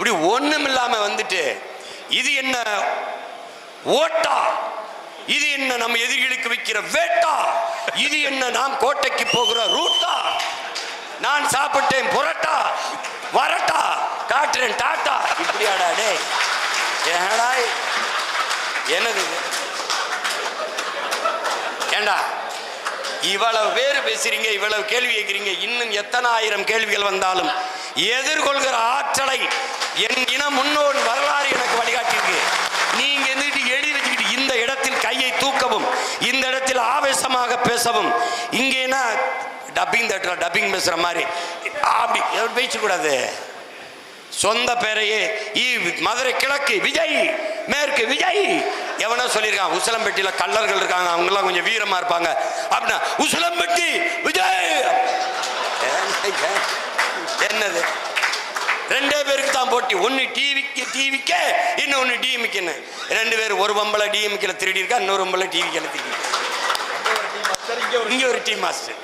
இப்படி ஒண்ணும் இல்லாம வந்துட்டு இது என்ன ஓட்டா, இது என்ன நம்ம எதிரிகளுக்கு வைக்கிற வேட்டா, இது என்ன நாம் கோட்டைக்கு போகிற ரூட்டா, நான் சாப்பிட்டேன் புரட்டா வரட்டா காட்டுறேன் டாட்டா. இப்படியாடா டே ஏடா என்னது ஏண்டா இவ்வளவு பேர் பேசுறீங்க, இவ்வளவு கேள்வி கேட்கிறீங்க. இன்னும் எத்தனை ஆயிரம் கேள்விகள் வந்தாலும் எதிர்கொள்கிற ஆற்றலை என் இன முன்னோர் வரலாறு எனக்கு வழிகாட்டியிருக்கு. நீங்க எழுதி வச்சுக்கிட்டு இந்த இடத்தில் கையை தூக்கவும், இந்த இடத்தில் ஆவேசமாக பேசவும், இங்கேனா டப்பிங் தட்டுற டப்பிங் பேசுற மாதிரி அப்படி பேசக்கூடாது. சொந்த பேரையே மதுரை கிழக்கு விஜய், மேற்கு விஜய், எவனோ சொல்லியிருக்கான். உசிலம்பட்டியில கள்ளர்கள் இருக்காங்க, அவங்க எல்லாம் கொஞ்சம் வீரமா இருப்பாங்க அப்படின்னா உசிலம்பட்டி விஜய். என்னது ரெண்டே பேருக்கு தான் போட்டி, ஒன்னு டிவிக்கு இன்னொன்னு டிஎம்கேன்னு. ரெண்டு பேர், ஒரு பொம்பளை டிஎம்கேல திருடி இருக்கா, இன்னொரு பொம்பளை டிவிக்கேல திருடி, இங்க ஒரு டீம் மாஸ்டர்.